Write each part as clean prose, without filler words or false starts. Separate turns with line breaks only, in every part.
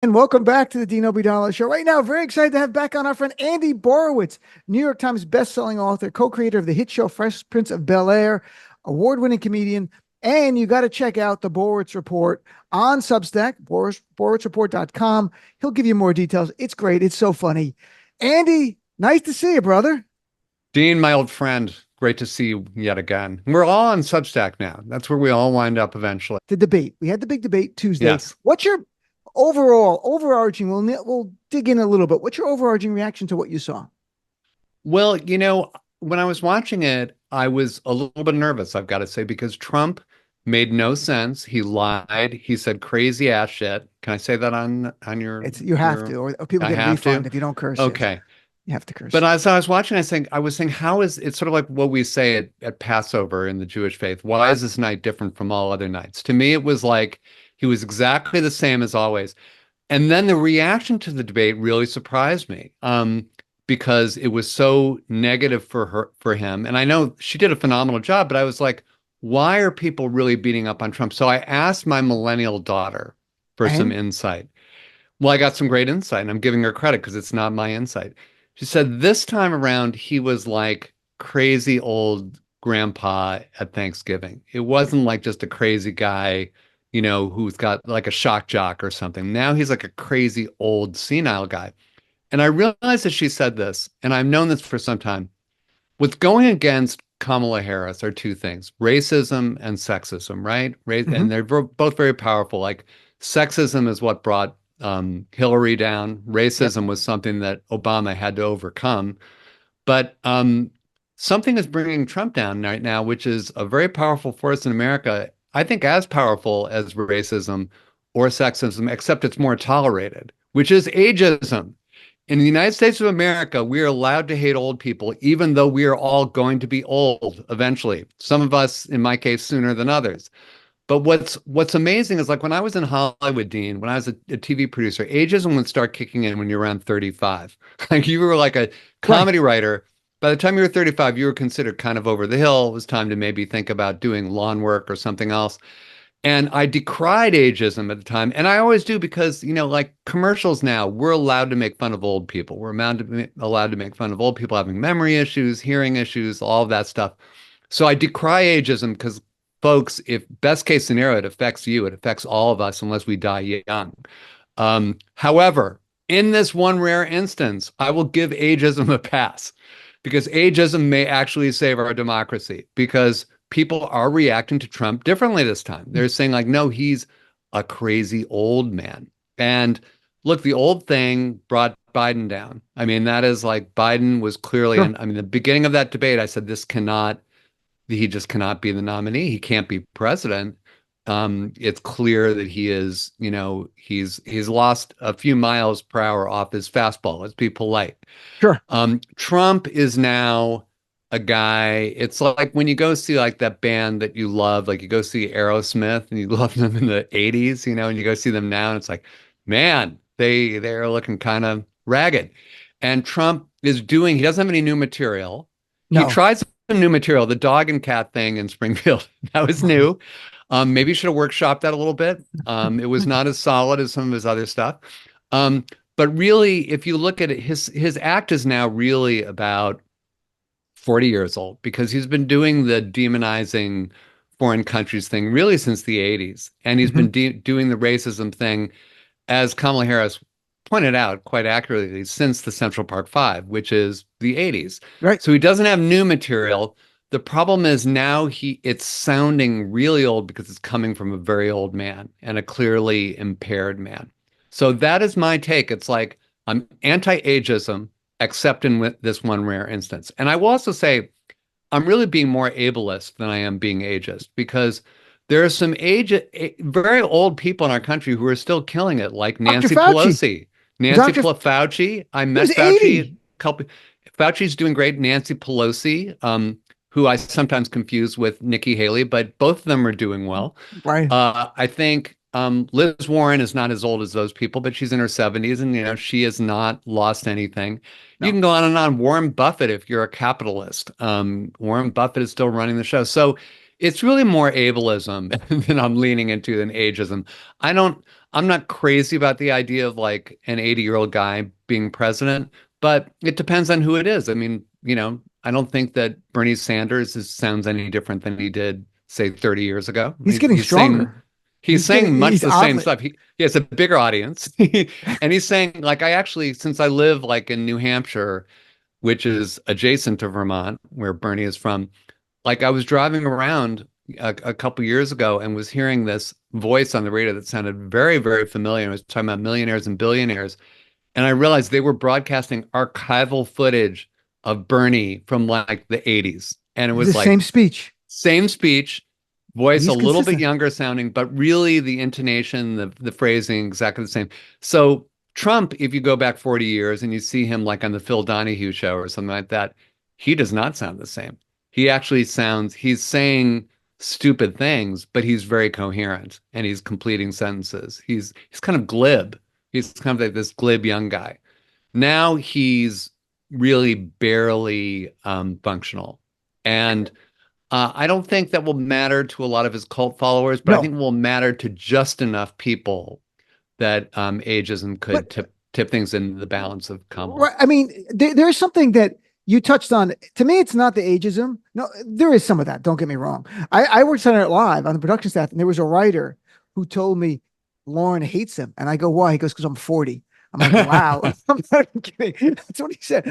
And welcome back to the Dean Obeidallah Show. Right now, very excited to have back on our friend Andy Borowitz, New York Times bestselling author, co-creator of the hit show Fresh Prince of Bel-Air, award-winning comedian. And you got to check out the Borowitz Report on Substack, borowitzreport.com. He'll give you more details. It's great. It's so funny. Andy, nice to see you, brother.
Dean, my old friend, great to see you yet again. We're all on Substack now. That's where we all wind up eventually.
The debate. We had the big debate Tuesday.
Yes.
What's your overarching, we'll dig in a little bit. What's your overarching reaction to what you saw?
Well, when I was watching it, I was a little bit nervous, I've got to say, because Trump made no sense. He lied. He said crazy ass shit. Can I say that on your?
You have to, or people get a refund if you don't curse.
Okay.
You have to curse.
But as I was watching, I was saying, how is it sort of like what we say at Passover in the Jewish faith? Why is this night different from all other nights? To me, it was like he was exactly the same as always. And then the reaction to the debate really surprised me because it was so negative for him. And I know she did a phenomenal job, but I was like, why are people really beating up on Trump? So I asked my millennial daughter for some insight. Well, I got some great insight, and I'm giving her credit because it's not my insight. She said this time around, he was like crazy old grandpa at Thanksgiving. It wasn't like just a crazy guy, who's got like a shock jock or something. Now he's like a crazy old senile guy. And I realized that she said this, and I've known this for some time. What's going against Kamala Harris are two things: racism and sexism, right? And they're both very powerful. Like sexism is what brought Hillary down. Racism was something that Obama had to overcome. But something is bringing Trump down right now, which is a very powerful force in America. I think as powerful as racism or sexism, except it's more tolerated, which is ageism. In the United States of America, we are allowed to hate old people, even though we are all going to be old eventually. Some of us, in my case, sooner than others. But what's amazing is, like, when I was in Hollywood, Dean, when I was a TV producer, ageism would start kicking in when you're around 35. Like, you were like a comedy writer. By the time you were 35, you were considered kind of over the hill. It was time to maybe think about doing lawn work or something else. And I decried ageism at the time. And I always do because, like commercials now, we're allowed to make fun of old people. We're allowed to make fun of old people having memory issues, hearing issues, all of that stuff. So I decry ageism because, folks, if best case scenario, it affects you, it affects all of us unless we die young. However, in this one rare instance, I will give ageism a pass because ageism may actually save our democracy because people are reacting to Trump differently this time. They're saying like, no, he's a crazy old man. And look, the old thing brought Biden down. I mean, that is like Biden was clearly, the beginning of that debate, I said, he just cannot be the nominee. He can't be president. It's clear that he is, he's lost a few miles per hour off his fastball. Let's be polite.
Sure.
Trump is now a guy. It's like when you go see like that band that you love, like you go see Aerosmith and you love them in the 80s, and you go see them now and it's like, man, they're looking kind of ragged. And Trump he doesn't have any new material. No. He tried some new material, the dog and cat thing in Springfield. That was new. Maybe you should have workshopped that a little bit. It was not as solid as some of his other stuff. But really, if you look at it, his act is now really about 40 years old because he's been doing the demonizing foreign countries thing really since the 80s. And he's been doing the racism thing, as Kamala Harris pointed out quite accurately, since the Central Park Five, which is the 80s. Right. So he doesn't have new material. The problem is now it's sounding really old because it's coming from a very old man and a clearly impaired man. So that is my take. It's like, I'm anti-ageism, except in this one rare instance. And I will also say, I'm really being more ableist than I am being ageist because there are some very old people in our country who are still killing it, like Nancy Pelosi. Fauci. I met Fauci. Fauci's doing great. Nancy Pelosi, who I sometimes confuse with Nikki Haley, but both of them are doing well. Right. I think Liz Warren is not as old as those people, but she's in her 70s and, she has not lost anything. No. You can go on and on. Warren Buffett, if you're a capitalist, Warren Buffett is still running the show. So It's really more ableism than I'm leaning into than ageism. I'm not crazy about the idea of like an 80-year-old guy being president, but it depends on who it is. I mean, I don't think that Bernie Sanders sounds any different than he did, say, 30 years ago.
He's getting stronger.
He's saying much
He's
the same
oddly.
stuff. He has a bigger audience. And he's saying, like, since I live like in New Hampshire, which is adjacent to Vermont, where Bernie is from, like I was driving around a couple years ago and was hearing this voice on the radio that sounded very, very familiar. It was talking about millionaires and billionaires. And I realized they were broadcasting archival footage of Bernie from like the 80s. And it was
The
like
same speech.
voice a
He's
little bit
consistent.
younger sounding, but really the intonation, the phrasing, exactly the same. So Trump, if you go back 40 years and you see him like on the Phil Donahue show or something like that, he does not sound the same. He actually he's saying stupid things, but he's very coherent and he's completing sentences. He's kind of glib. He's kind of like this glib young guy. Now he's really barely functional. And I don't think that will matter to a lot of his cult followers, but I
No,
think it will matter to just enough people that ageism could
but
tip things in the balance of Kamala.
right. I mean, there's something that you touched on. To me, it's not the ageism. No, there is some of that. Don't get me wrong. I worked Saturday Night Live on the production staff, and there was a writer who told me Lauren hates him. And I go, why? He goes, because I'm 40. I'm like, wow. I'm not kidding. That's what he said.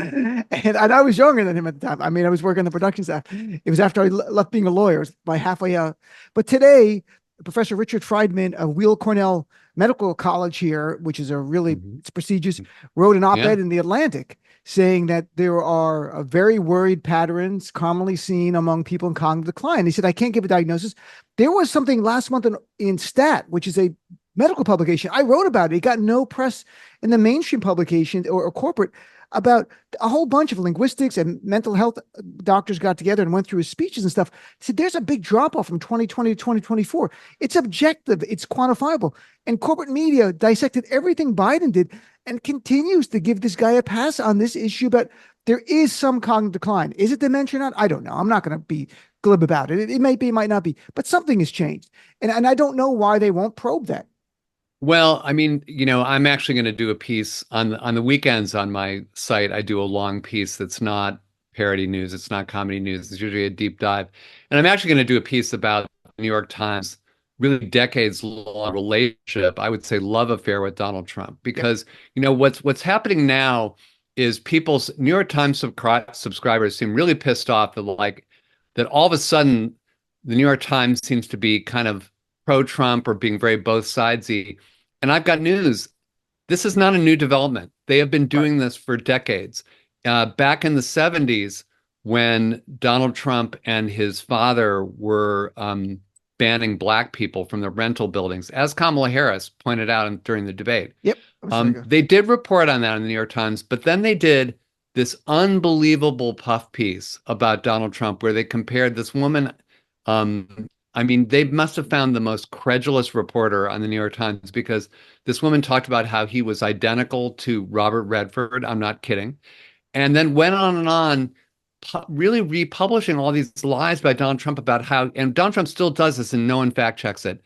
And I was younger than him at the time. I mean, I was working on the production staff. It was after I left being a lawyer. It was by halfway out. But today, Professor Richard Friedman of Weill Cornell Medical College here, which is a really it's prestigious, wrote an op-ed
Yeah.
in the Atlantic saying that there are very worried patterns commonly seen among people in cognitive decline. He said, I can't give a diagnosis. There was something last month in Stat, which is a medical publication. I wrote about it. It got no press in the mainstream publication or corporate about a whole bunch of linguistics and mental health doctors got together and went through his speeches and stuff. Said there's a big drop off from 2020 to 2024. It's objective. It's quantifiable. And corporate media dissected everything Biden did and continues to give this guy a pass on this issue. But there is some cognitive decline. Is it dementia or not? I don't know. I'm not going to be glib about it. It may be, it might not be, but something has changed. And I don't know why they won't probe that.
Well, I mean, I'm actually going to do a piece on the weekends on my site. I do a long piece that's not parody news. It's not comedy news. It's usually a deep dive. And I'm actually going to do a piece about the New York Times, really decades long relationship, I would say love affair with Donald Trump. Because, what's happening now is people's New York Times subscribers seem really pissed off that all of a sudden the New York Times seems to be kind of pro-Trump or being very both sidesy. And I've got news. This is not a new development. They have been doing this for decades. Back in the 70s, when Donald Trump and his father were banning Black people from the rental buildings, as Kamala Harris pointed out during the debate.
Yep.
They did report on that in the New York Times, but then they did this unbelievable puff piece about Donald Trump where they compared this woman. I mean, they must have found the most credulous reporter on the New York Times because this woman talked about how he was identical to Robert Redford. I'm not kidding. And then went on and on, really republishing all these lies by Donald Trump about how, and Donald Trump still does this and no one fact checks it.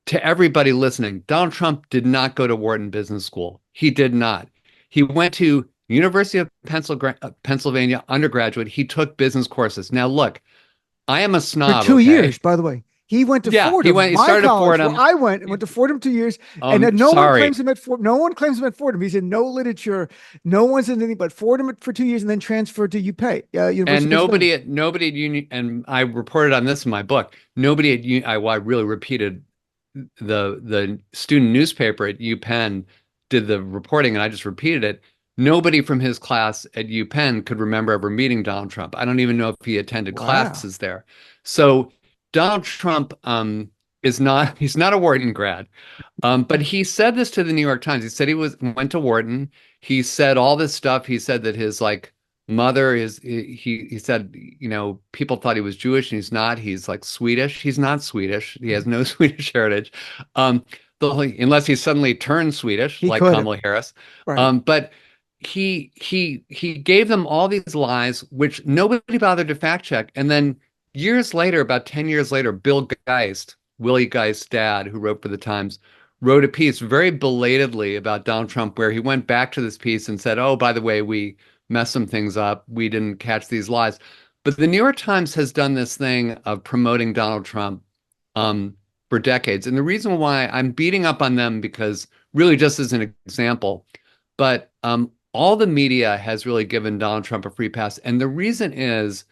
To everybody listening, Donald Trump did not go to Wharton Business School. He did not. He went to University of Pennsylvania undergraduate. He took business courses. Now, look, I am a snob.
For 2
okay?
years, by the way. He went to Fordham.
He started at Fordham.
I went to Fordham 2 years, and then no one claims him at Fordham. No one claims him at Fordham. He's in no literature. No one's in anything but Fordham for 2 years, and then transferred to UPenn.
And nobody at Union. And I reported on this in my book. Nobody at Union. I really repeated the student newspaper at UPenn did the reporting, and I just repeated it. Nobody from his class at UPenn could remember ever meeting Donald Trump. I don't even know if he attended classes there. So Donald Trump he's not a Wharton grad. But he said this to the New York Times. He said he went to Wharton. He said all this stuff. He said that his mother is he said, people thought he was Jewish and he's not. He's like Swedish. He's not Swedish. He has no Swedish heritage. Unless he suddenly turned Swedish like Kamala Harris. Right. But he gave them all these lies, which nobody bothered to fact check. And then years later, about 10 years later, Bill Geist, Willie Geist's dad, who wrote for the Times, wrote a piece very belatedly about Donald Trump, where he went back to this piece and said, oh, by the way, we messed some things up. We didn't catch these lies. But the New York Times has done this thing of promoting Donald Trump for decades. And the reason why I'm beating up on them, because really just as an example, but all the media has really given Donald Trump a free pass. And the reason is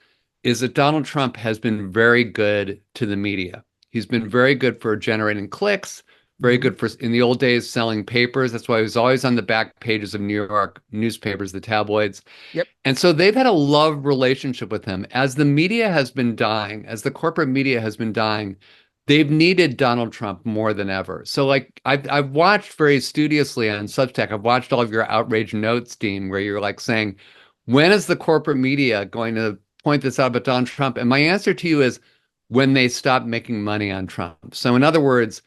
that Donald Trump has been very good to the media. He's been very good for generating clicks, very good for, in the old days, selling papers. That's why he was always on the back pages of New York newspapers, the tabloids.
Yep.
And so they've had a love relationship with him. As the media has been dying, as the corporate media has been dying, they've needed Donald Trump more than ever. So like I've watched very studiously on Substack, I've watched all of your outrage notes, Dean, where you're like saying, when is the corporate media going to point this out about Donald Trump? And my answer to you is when they stop making money on Trump. So in other words,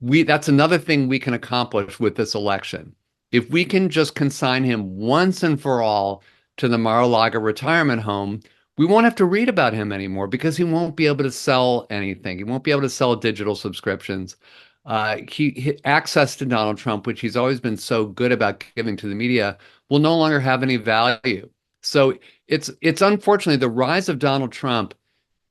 that's another thing we can accomplish with this election. If we can just consign him once and for all to the Mar-a-Lago retirement home, we won't have to read about him anymore because he won't be able to sell anything. He won't be able to sell digital subscriptions. Access to Donald Trump, which he's always been so good about giving to the media, will no longer have any value. So it's unfortunately the rise of Donald Trump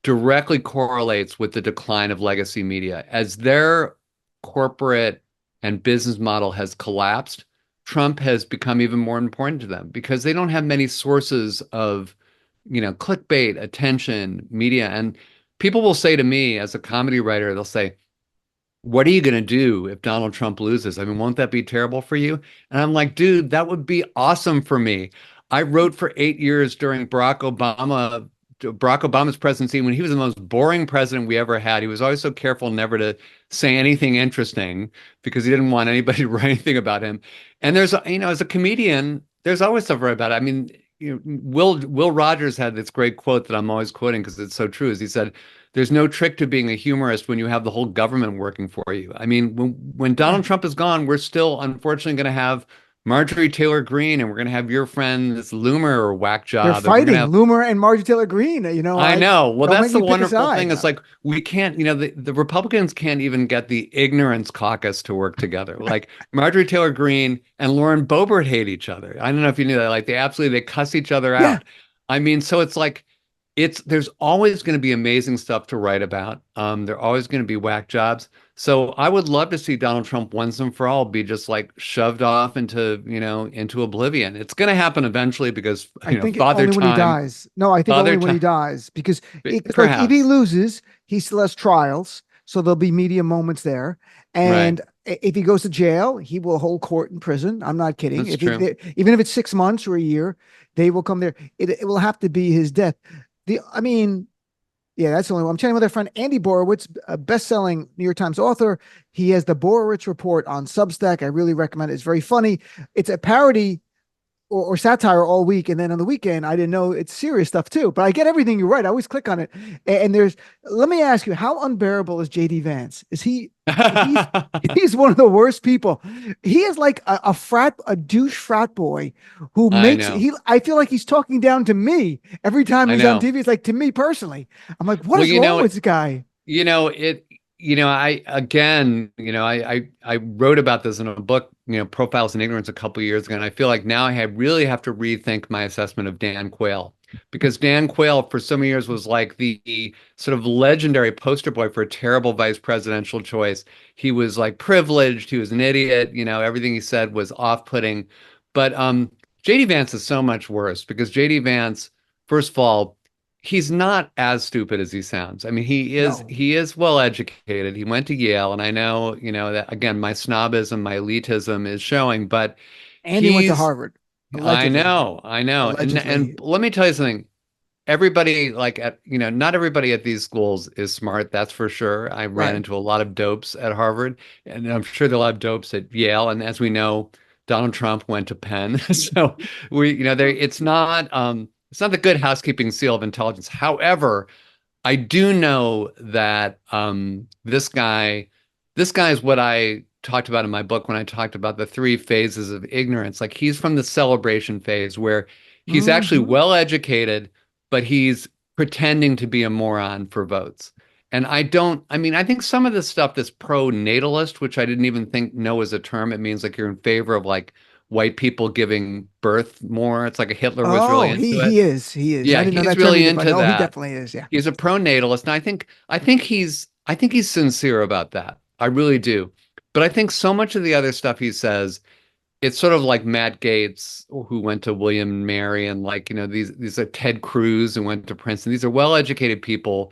directly correlates with the decline of legacy media. As their corporate and business model has collapsed, Trump has become even more important to them because they don't have many sources of, clickbait, attention, media. And people will say to me as a comedy writer, they'll say, what are you going to do if Donald Trump loses? I mean, won't that be terrible for you? And I'm like, dude, that would be awesome for me. I wrote for 8 years during Barack Obama's presidency, when he was the most boring president we ever had. He was always so careful never to say anything interesting because he didn't want anybody to write anything about him. And there's, as a comedian, there's always stuff to write about. I mean, Will Rogers had this great quote that I'm always quoting because it's so true. Is he said, "There's no trick to being a humorist when you have the whole government working for you." I mean, when Donald Trump is gone, we're still unfortunately going to have Marjorie Taylor Greene, and we're going to have your friend, this Loomer whack job.
They're fighting Loomer and Marjorie Taylor Greene.
I know. Well, that's the wonderful thing. It's like we can't, the Republicans can't even get the ignorance caucus to work together. Like Marjorie Taylor Greene and Lauren Boebert hate each other. I don't know if you knew that. Like they cuss each other out.
Yeah.
I mean, so it's like, there's always going to be amazing stuff to write about. There are always going to be whack jobs. So I would love to see Donald Trump once and for all be just like shoved off into oblivion. It's going to happen eventually because
I think
Father
only
Time.
when he dies. No, I think only when he dies because if he loses, he still has trials, so there'll be media moments there. And if he goes to jail, he will hold court in prison. I'm not kidding.
That's true.
Even if it's 6 months or a year, they will come there. It will have to be his death. Yeah, that's the only one. I'm chatting with our friend Andy Borowitz, a best-selling New York Times author. He has the Borowitz Report on Substack. I really recommend it. It's very funny. It's a parody or satire all week, and then on the weekend, I didn't know it's serious stuff too. But I get everything you write. I always click on it. And let me ask you, how unbearable is JD Vance? He's one of the worst people. He is like a douche frat boy who I feel like he's talking down to me every time he's on TV. It's like to me personally. I'm like, what is wrong with this guy?
I wrote about this in a book, Profiles in Ignorance, a couple of years ago, and I feel like now I really have to rethink my assessment of Dan Quayle, because Dan Quayle for so many years was like the sort of legendary poster boy for a terrible vice presidential choice. He was like privileged, he was an idiot, everything he said was off-putting. But JD Vance is so much worse because JD Vance, first of all, he's not as stupid as he sounds. I mean, he is well educated. He went to Yale, and I know, that again, my snobism, my elitism is showing, but
he went to Harvard.
Allegedly. I know. And let me tell you something. Everybody not everybody at these schools is smart. That's for sure. I ran into a lot of dopes at Harvard, and I'm sure there are a lot of dopes at Yale. And as we know, Donald Trump went to Penn. So it's not the good housekeeping seal of intelligence. However, I do know that this guy is what I talked about in my book when I talked about the 3 phases of ignorance. Like he's from the celebration phase where he's actually well educated, but he's pretending to be a moron for votes. And I mean, I think some of the stuff that's pro-natalist, which I didn't even know was a term. It means like you're in favor of like white people giving birth more. It's like a Hitler was really
Oh,
into it.
he is. I
Yeah,
didn't know
he's
that term
really
either, but
into
no, he
that.
definitely is. Yeah.
He's a pro-natalist, and I think he's sincere about that. I really do. But I think so much of the other stuff he says, it's sort of like Matt Gaetz, who went to William and Mary, and like, these are Ted Cruz who went to Princeton. These are well-educated people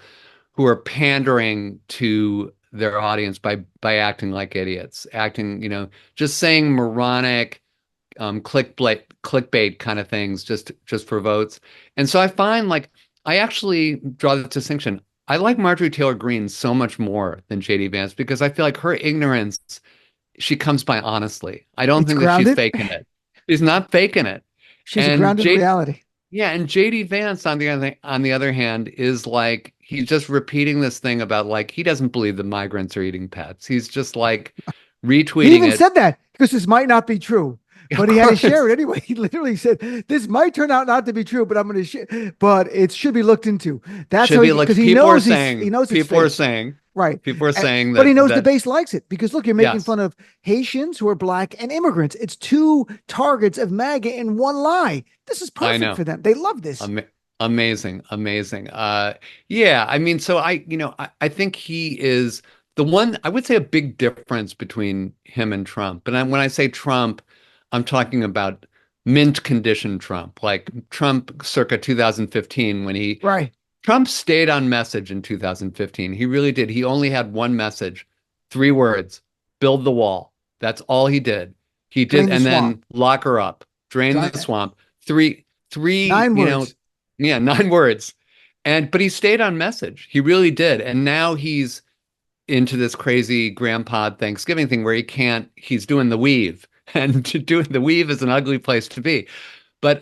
who are pandering to their audience by acting like idiots, acting, just saying moronic, clickbait kind of things just for votes. And so I find like I actually draw the distinction. I like Marjorie Taylor Greene so much more than JD Vance because I feel like her ignorance, she comes by honestly. I don't
It's
think that she's
grounded.
faking it. She's not faking it.
She's a
And
grounded
J
reality.
Yeah, and JD Vance on the other hand is like he's just repeating this thing about like he doesn't believe the migrants are eating pets. He's just like
He
retweeting
even
it.
said that because this might not be true,
Of
but he had to share
course.
it anyway. He literally said, "This might turn out not to be true, but I'm going to share. But it should be looked into." That's
Should
how
be
he, because
like
he knows it's
people are
fake,
saying
right?
people are saying
But he knows the
that
base likes it because look, you're making
yes.
fun of Haitians who are black and immigrants. It's two targets of MAGA in one lie. This is
I
perfect
know.
for them. They love this.
Ama Amazing, amazing. Yeah, I mean, so I think he is the one, I would say a big difference between him and Trump. But when I say Trump, I'm talking about mint condition Trump, like Trump circa 2015 when
Right.
Trump stayed on message in 2015. He really did. He only had one message, three words, build the wall. That's all he did. He did,
Drain the
and
swamp.
then lock her up, drain the
Giant,
swamp. Three,
9 words.
yeah, 9 words. But he stayed on message. He really did. And now he's into this crazy grandpa Thanksgiving thing where he's doing the weave. And doing the weave is an ugly place to be. But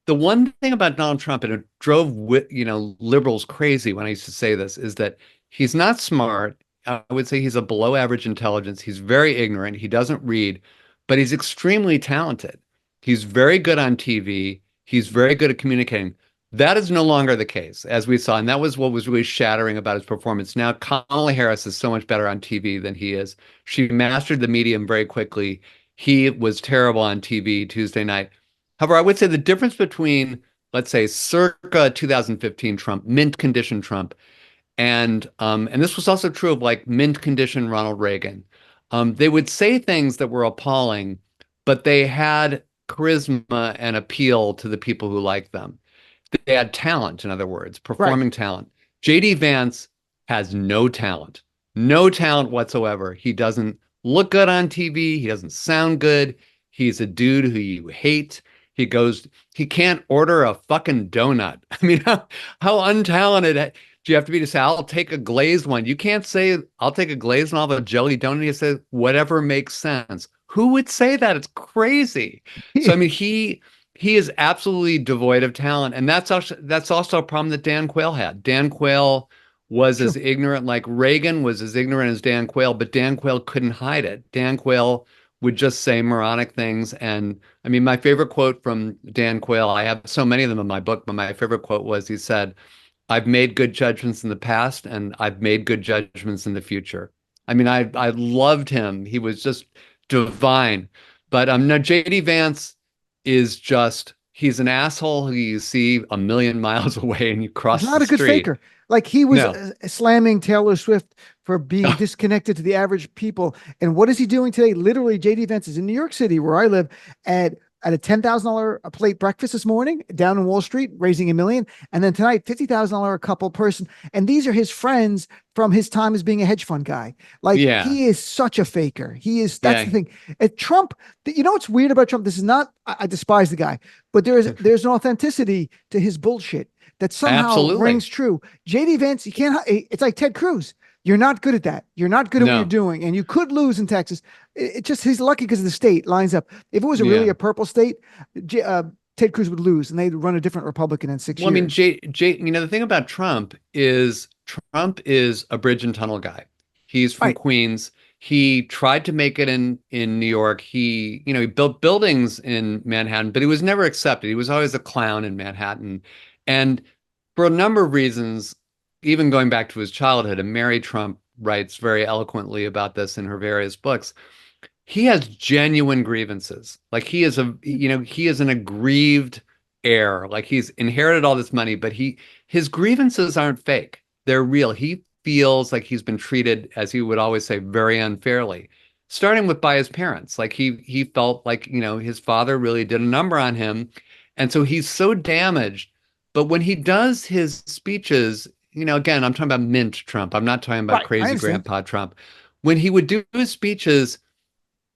the one thing about Donald Trump, and it drove liberals crazy when I used to say this, is that he's not smart. I would say he's a below average intelligence. He's very ignorant. He doesn't read, but he's extremely talented. He's very good on TV. He's very good at communicating. That is no longer the case, as we saw, and that was what was really shattering about his performance. Now, Kamala Harris is so much better on TV than he is. She mastered the medium very quickly. He was terrible on TV Tuesday night. However, I would say the difference between, let's say, circa 2015 Trump, mint condition Trump, and this was also true of like mint condition Ronald Reagan. They would say things that were appalling, but they had charisma and appeal to the people who liked them. They had talent, in other words,
Right.
performing talent. JD Vance has no talent whatsoever. He doesn't look good on TV. He doesn't sound good. He's a dude who you hate. He can't order a fucking donut. I mean, how untalented do you have to be to say, I'll take a glazed one? You can't say, I'll take a glazed one, I'll have a jelly donut. You say, whatever makes sense. Who would say that? It's crazy. So, I mean, he is absolutely devoid of talent. And that's also a problem that Dan Quayle had. Dan Quayle was as
True.
ignorant, like Reagan was as ignorant as Dan Quayle, but Dan Quayle couldn't hide it. Dan Quayle would just say moronic things. And I mean, my favorite quote from Dan Quayle, I have so many of them in my book, but my favorite quote was he said, I've made good judgments in the past and I've made good judgments in the future. I mean, I loved him. He was just divine. But no, JD Vance is just he's an asshole who you see a million miles away and you
He's
cross the
not a good
street.
faker. Like he was
No.
slamming Taylor Swift for being disconnected to the average people. And what is he doing today? Literally, JD Vance is in New York City, where I live, at a $10,000 a plate breakfast this morning down in Wall Street, raising $1 million. And then tonight, $50,000 a couple person. And these are his friends from his time as being a hedge fund guy. Like
Yeah.
he is such a faker. That's
Yeah.
the thing. Trump, you know what's weird about Trump? This is not, I despise the guy, but there's an authenticity to his bullshit that somehow
Absolutely.
rings true. JD Vance, you can't, it's like Ted Cruz. You're not good at that. You're not good at what you're
No.
doing. And you could lose in Texas. It just, he's lucky because the state lines up. If it was really
Yeah.
a purple state, Ted Cruz would lose and they'd run a different Republican in 6
Well, I mean,
years.
the thing about Trump is a bridge and tunnel guy. He's from
Right.
Queens. He tried to make it in New York. He built buildings in Manhattan, but he was never accepted. He was always a clown in Manhattan. And for a number of reasons, even going back to his childhood, and Mary Trump writes very eloquently about this in her various books. He has genuine grievances. Like he is an aggrieved heir. Like he's inherited all this money, but his grievances aren't fake. They're real. He feels like he's been treated, as he would always say, very unfairly, starting with by his parents. Like he felt like, his father really did a number on him. And so he's so damaged. But when he does his speeches, again, I'm talking about mint Trump. I'm not talking about
Right. I
crazy
understand.
grandpa Trump. When he would do his speeches,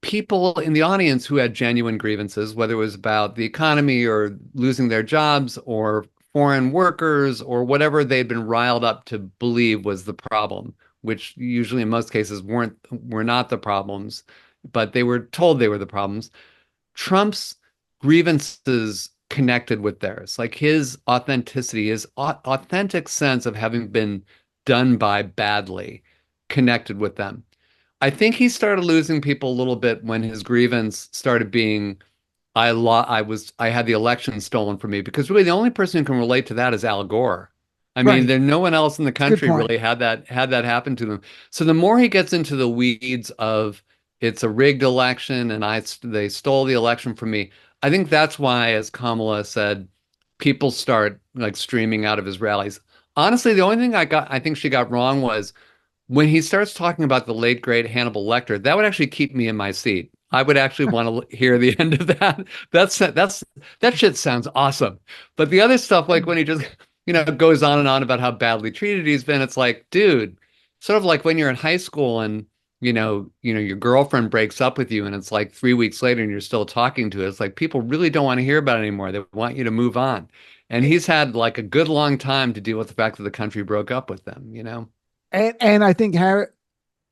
people in the audience who had genuine grievances, whether it was about the economy or losing their jobs or foreign workers or whatever they'd been riled up to believe was the problem, which usually in most cases were not the problems, but they were told they were the problems. Trump's grievances connected with theirs, like his authenticity, his authentic sense of having been done by badly connected with them. I think he started losing people a little bit when his grievance started being, I had the election stolen from me, because really the only person who can relate to that is Al Gore. I mean,
Right.
there's no one else in the
It's a good
country
point.
really had that happen to them. So the more he gets into the weeds of it's a rigged election and they stole the election from me, I think that's why, as Kamala said, people start like streaming out of his rallies. Honestly, the only thing I think she got wrong was when he starts talking about the late great Hannibal Lecter. That would actually keep me in my seat. I would actually want to hear the end of that. That shit sounds awesome. But the other stuff, like when he just goes on and on about how badly treated he's been, it's like, dude, sort of like when you're in high school and your girlfriend breaks up with you, and it's like 3 weeks later and you're still talking to her. It's like people really don't want to hear about it anymore. They want you to move on. And he's had like a good long time to deal with the fact that the country broke up with them.
And I think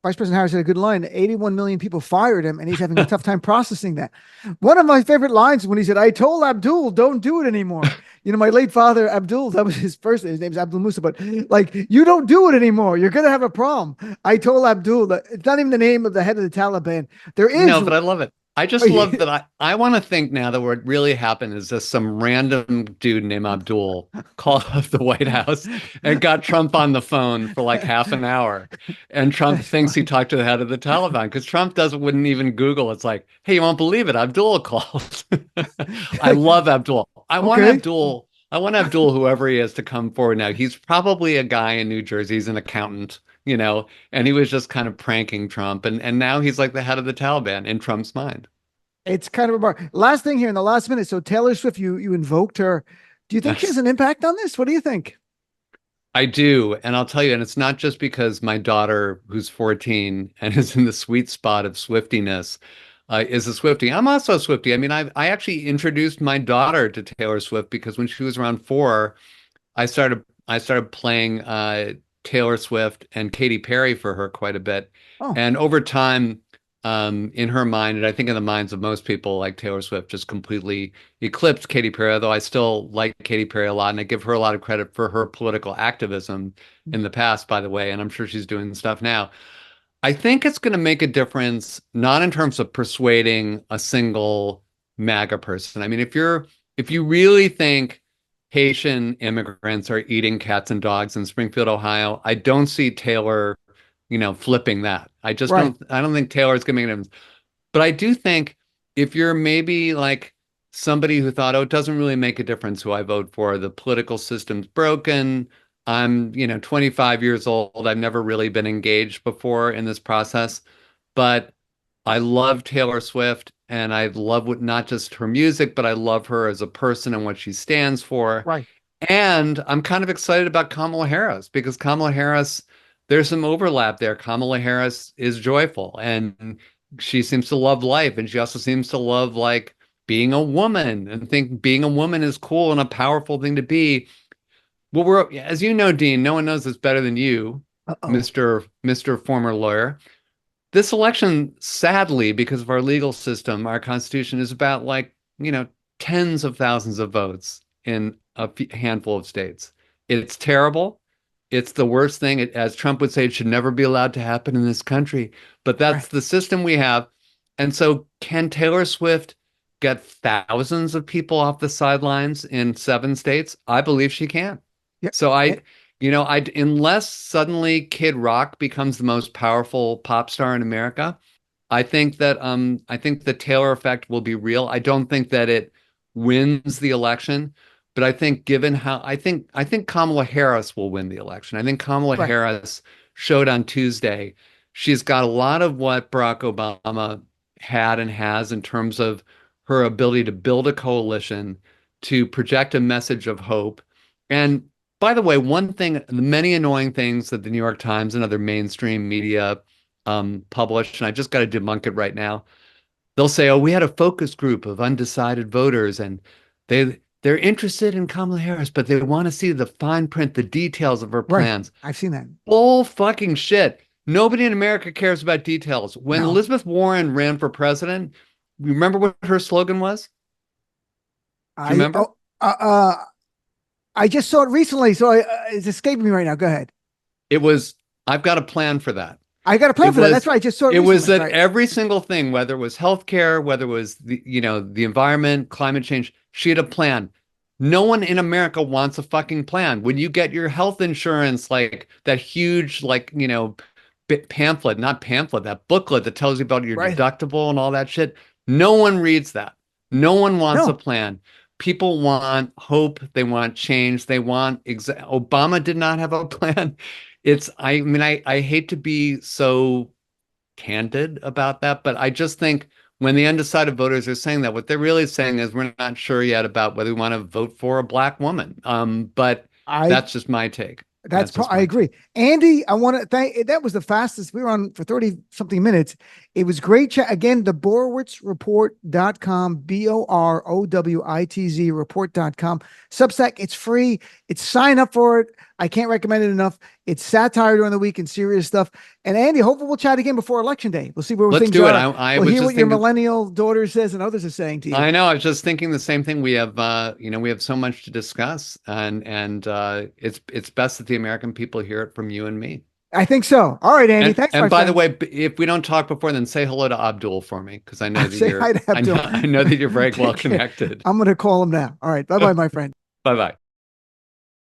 Vice President Harris had a good line. 81 million people fired him, and he's having a tough time processing that. One of my favorite lines when he said, "I told Abdul, don't do it anymore." My late father, Abdul, that was his first name. His name's Abdul Musa, but like, you don't do it anymore. You're going to have a problem. I told Abdul that it's not even the name of the head of the Taliban. There is.
No, but I love it. I just love that I want to think now that what really happened is just some random dude named Abdul called up the White House and got Trump on the phone for like half an hour. And Trump thinks he talked to the head of the Taliban, because Trump wouldn't even Google. It's like, hey, you won't believe it. Abdul called. I love Abdul.
Okay.
I want Abdul, whoever he is, to come forward now. He's probably a guy in New Jersey. He's an accountant, and he was just kind of pranking Trump. And now he's like the head of the Taliban in Trump's mind.
It's kind of remarkable. Last thing here in the last minute. So Taylor Swift, you invoked her. Do you think she has
Yes,
an impact on this? What do you think?
I do. And I'll tell you, and it's not just because my daughter, who's 14 and is in the sweet spot of Swiftiness, is a Swiftie. I'm also a Swiftie. I mean, I actually introduced my daughter to Taylor Swift because when she was around 4, I started playing Taylor Swift and Katy Perry for her quite a bit.
Oh,
And over time, in her mind, and I think in the minds of most people, like Taylor Swift just completely eclipsed Katy Perry, although I still like Katy Perry a lot, and I give her a lot of credit for her political activism in the past, by the way, and I'm sure she's doing stuff now. I think it's going to make a difference, not in terms of persuading a single MAGA person. I mean, if you really think Haitian immigrants are eating cats and dogs in Springfield, Ohio, I don't see Taylor, flipping that.
right.
I don't think Taylor's going to make a difference. But I do think if you're maybe like somebody who thought, oh, it doesn't really make a difference who I vote for, the political system's broken. I'm, 25 years old. I've never really been engaged before in this process, but I love Taylor Swift and I love not just her music, but I love her as a person and what she stands for.
Right.
And I'm kind of excited about Kamala Harris because Kamala Harris, there's some overlap there. Kamala Harris is joyful and she seems to love life. And she also seems to love like being a woman and think being a woman is cool and a powerful thing to be. Well, as you know, Dean, no one knows this better than you,
Uh-oh.
Mr. Former lawyer. This election, sadly, because of our legal system, our Constitution is about like, tens of thousands of votes in a handful of states. It's terrible. It's the worst thing. As Trump would say, it should never be allowed to happen in this country. But that's
Right.
the system we have. And so can Taylor Swift get thousands of people off the sidelines in 7 states? I believe she can.
Yeah.
So unless suddenly Kid Rock becomes the most powerful pop star in America, I think the Taylor effect will be real. I don't think that it wins the election, but I think given how I think Kamala Harris will win the election. I think Kamala
Right.
Harris showed on Tuesday. She's got a lot of what Barack Obama had and has in terms of her ability to build a coalition, to project a message of hope. And by the way, one thing, the many annoying things that the New York Times and other mainstream media published, and I just got to debunk it right now. They'll say, "Oh, we had a focus group of undecided voters, and they're interested in Kamala Harris, but they want to see the fine print, the details of her
Right.
plans."
I've seen that.
Bull fucking shit. Nobody in America cares about details. When
No.
Elizabeth Warren ran for president, remember what her slogan was? Do you
I
remember?
I just saw it recently, so it's escaping me right now. Go ahead.
It was, "I've got a plan for that."
I got a plan
It
for that.
was
That's right. I just saw it
it was
recently.
that
Right.
every single thing, whether it was healthcare, whether it was the environment, climate change, she had a plan. No one in America wants a fucking plan. When you get your health insurance, like that huge, pamphlet, not pamphlet, that booklet that tells you about your
Right.
deductible and all that shit, no one reads that. No one wants a
No.
plan. People want hope. They want change. They want Obama did not have a plan. I hate to be so candid about that, but I just think when the undecided voters are saying that, what they're really saying is we're not sure yet about whether we want to vote for a black woman. But
I
that's just my take. That's just
I
my
agree.
take.
Andy, I want to thank, that was the fastest. We were on for 30 something minutes. It was great chat. Again, the BorowitzReport.com, BOROWITZ report.com. Substack, it's free. It's sign up for it. I can't recommend it enough. It's satire during the week and serious stuff. And Andy, hopefully we'll chat again before election day. We'll see where
Let's
things
do it.
are.
I
We'll
was
hear
just
what your
thinking,
millennial daughter says and others are saying to you.
I know, I was just thinking the same thing. We have we have so much to discuss, and it's best that the American people hear it from you and me.
I think so. All right, Andy. Thanks, my
And by the
friend.
way, if we don't talk before, then say hello to Abdul for me, because I know that
Say hi to Abdul.
I know that you're very well
Take care.
connected.
I'm going to call him now. All right. Bye bye, my friend.
Bye bye.